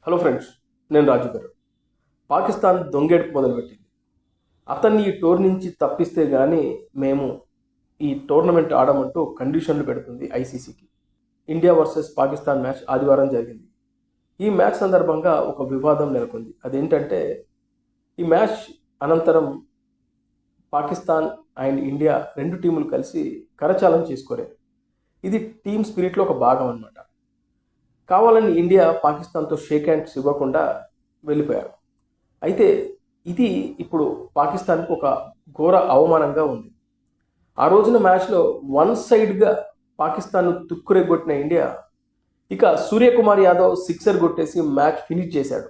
Hello friends, నేను రాజు గారు. పాకిస్తాన్ దొంగేడుపు మొదలుపెట్టింది. అతన్ని ఈ టోర్ నుంచి తప్పిస్తే కానీ మేము ఈ టోర్నమెంట్ ఆడమంటూ కండిషన్లు పెడుతుంది ఐసీసీకి. ఇండియా వర్సెస్ పాకిస్తాన్ మ్యాచ్ ఆదివారం జరిగింది. ఈ మ్యాచ్ సందర్భంగా ఒక వివాదం నెలకొంది. అదేంటంటే, ఈ మ్యాచ్ అనంతరం పాకిస్తాన్ అండ్ ఇండియా రెండు టీములు కలిసి కరచాలనం చేసుకోలేదు. ఇది టీమ్ స్పిరిట్లో ఒక భాగం అన్నమాట. కావాలని ఇండియా పాకిస్తాన్తో షేక్ హ్యాండ్స్ ఇవ్వకుండా వెళ్ళిపోయారు. అయితే ఇది ఇప్పుడు పాకిస్తాన్కు ఒక ఘోర అవమానంగా ఉంది. ఆ రోజున మ్యాచ్లో వన్ సైడ్గా పాకిస్తాన్ను తుక్కురెగొట్టిన ఇండియా ఇక సూర్యకుమార్ యాదవ్ సిక్సర్ కొట్టేసి మ్యాచ్ ఫినిష్ చేశాడు.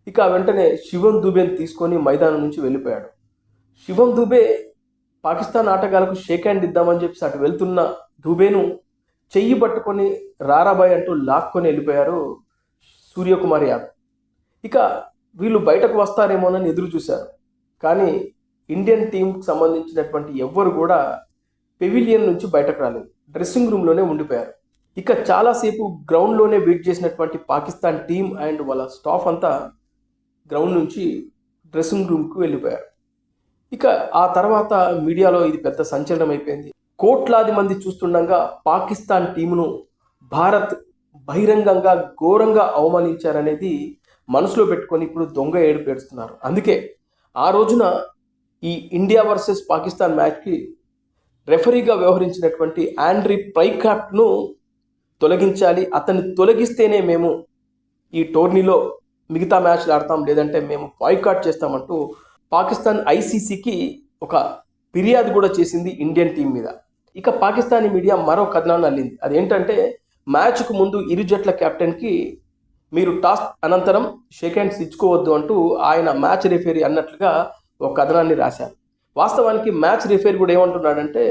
ఇక వెంటనే శివం దుబేని తీసుకొని మైదానం నుంచి వెళ్ళిపోయాడు. శివం దుబే పాకిస్తాన్ ఆటగాళ్లకు షేక్ హ్యాండ్ ఇద్దామని చెప్పి అటు వెళ్తున్న దుబేను చెయ్యి పట్టుకొని రారాబాయ్ అంటూ లాక్కొని వెళ్ళిపోయారు సూర్యకుమార్ యాదవ్. ఇక వీళ్ళు బయటకు వస్తారేమోనని ఎదురు చూశారు. కానీ ఇండియన్ టీంకి సంబంధించినటువంటి ఎవ్వరు కూడా పెవిలియన్ నుంచి బయటకు రాలేదు, డ్రెస్సింగ్ రూమ్లోనే ఉండిపోయారు. ఇక చాలాసేపు గ్రౌండ్లోనే వెయిట్ చేసినటువంటి పాకిస్తాన్ టీం అండ్ వాళ్ళ స్టాఫ్ అంతా గ్రౌండ్ నుంచి డ్రెస్సింగ్ రూమ్కి వెళ్ళిపోయారు. ఇక ఆ తర్వాత మీడియాలో ఇది పెద్ద సంచలనం అయిపోయింది. కోట్లాది మంది చూస్తుండగా పాకిస్తాన్ టీమును భారత్ బహిరంగంగా ఘోరంగా అవమానించారనేది మనసులో పెట్టుకొని ఇప్పుడు దొంగ ఏడుపు ఏడుస్తున్నారు. అందుకే ఆ రోజున ఈ ఇండియా వర్సెస్ పాకిస్తాన్ మ్యాచ్కి రెఫరీగా వ్యవహరించినటువంటి ఆండ్రీ ప్రైకాట్ను తొలగించాలి, అతన్ని తొలగిస్తేనే మేము ఈ టోర్నీలో మిగతా మ్యాచ్లు ఆడతాం, లేదంటే మేము బాయ్కాట్ చేస్తామంటూ పాకిస్తాన్ ఐసీసీకి ఒక ఫిర్యాదు కూడా చేసింది ఇండియన్ టీం మీద. ఇక పాకిస్తానీ మీడియా మరో కథనాన్ని అల్లింది. అదేంటంటే, మ్యాచ్కు ముందు ఇరు జట్ల కెప్టెన్కి మీరు టాస్ అనంతరం షేక్ హ్యాండ్స్ ఇచ్చుకోవద్దు అంటూ ఆయన మ్యాచ్ రిఫరీ అన్నట్లుగా ఒక కథనాన్ని రాశారు. వాస్తవానికి మ్యాచ్ రిఫరీ కూడా ఏమంటున్నాడంటే,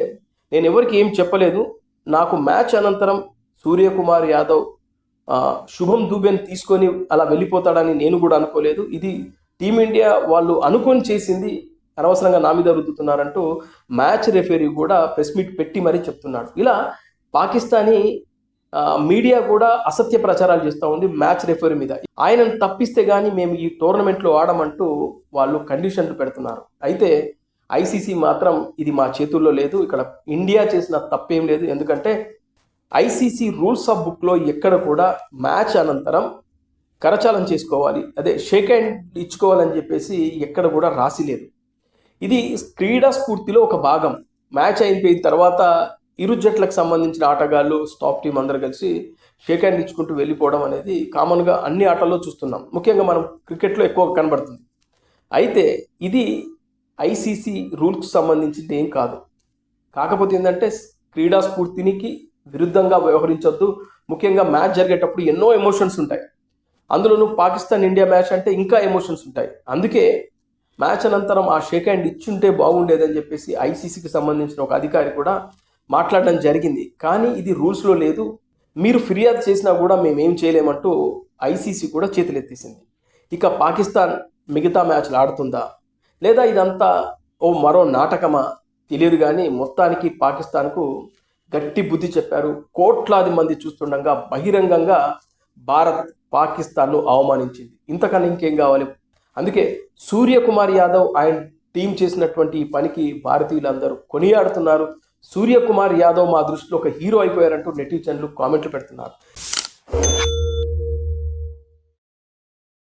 నేను ఎవరికి ఏం చెప్పలేదు, నాకు మ్యాచ్ అనంతరం సూర్యకుమార్ యాదవ్ శుభం దూబేని తీసుకొని అలా వెళ్ళిపోతాడని నేను కూడా అనుకోలేదు, ఇది టీమిండియా వాళ్ళు అనుకొని చేసింది, అనవసరంగా నా మీద రుద్దుతున్నారంటూ మ్యాచ్ రెఫరీ కూడా ప్రెస్ మీట్ పెట్టి మరీ చెప్తున్నాడు. ఇలా పాకిస్తానీ మీడియా కూడా అసత్య ప్రచారాలు చేస్తూ ఉంది మ్యాచ్ రెఫరీ మీద. ఆయనను తప్పిస్తే కానీ మేము ఈ టోర్నమెంట్లో ఆడమంటూ వాళ్ళు కండిషన్లు పెడుతున్నారు. అయితే ఐసీసీ మాత్రం ఇది మా చేతుల్లో లేదు, ఇక్కడ ఇండియా చేసిన తప్పేం లేదు, ఎందుకంటే ఐసీసీ రూల్స్ ఆఫ్ బుక్లో ఎక్కడ కూడా మ్యాచ్ అనంతరం కరచాలం చేసుకోవాలి, అదే షేక్ హ్యాండ్ ఇచ్చుకోవాలని చెప్పేసి ఎక్కడ కూడా రాసి లేదు. ఇది క్రీడా స్ఫూర్తిలో ఒక భాగం. మ్యాచ్ అయిపోయిన తర్వాత ఇరు జట్లకు సంబంధించిన ఆటగాళ్ళు స్టాఫ్ టీం అందరూ కలిసి షేక్ హ్యాండ్ ఇచ్చుకుంటూ వెళ్ళిపోవడం అనేది కామన్గా అన్ని ఆటల్లో చూస్తున్నాం, ముఖ్యంగా మనం క్రికెట్లో ఎక్కువగా కనబడుతుంది. అయితే ఇది ఐసీసీ రూల్స్కి సంబంధించింది ఏం కాదు. కాకపోతే ఏంటంటే, క్రీడా స్ఫూర్తినికి విరుద్ధంగా వ్యవహరించొద్దు. ముఖ్యంగా మ్యాచ్ జరిగేటప్పుడు ఎన్నో ఎమోషన్స్ ఉంటాయి, అందులోనూ పాకిస్తాన్ ఇండియా మ్యాచ్ అంటే ఇంకా ఎమోషన్స్ ఉంటాయి. అందుకే మ్యాచ్ అనంతరం ఆ షేక్ హ్యాండ్ ఇచ్చుంటే బాగుండేదని చెప్పేసి ఐసీసీకి సంబంధించిన ఒక అధికారి కూడా మాట్లాడడం జరిగింది. కానీ ఇది రూల్స్లో లేదు, మీరు ఫిర్యాదు చేసినా కూడా మేమేం చేయలేమంటూ ఐసీసీ కూడా చేతులెత్తేసింది. ఇక పాకిస్తాన్ మిగతా మ్యాచ్లు ఆడుతుందా లేదా ఇదంతా మరో నాటకమా తెలియదు, కానీ మొత్తానికి పాకిస్తాన్కు గట్టి బుద్ధి చెప్పారు. కోట్లాది మంది చూస్తుండగా బహిరంగంగా భారత్ పాకిస్తాన్ను అవమానించింది. ఇంతకన్నా ఇంకేం కావాలి? అందుకే సూర్యకుమార్ యాదవ్ ఆయన టీం చేసినటువంటి ఈ పనికి భారతీయులందరూ కొనియాడుతున్నారు. సూర్యకుమార్ యాదవ్ మా దృష్టిలో ఒక హీరో అయిపోయారంటూ నెటిజన్లు కామెంట్లు పెడుతున్నారు.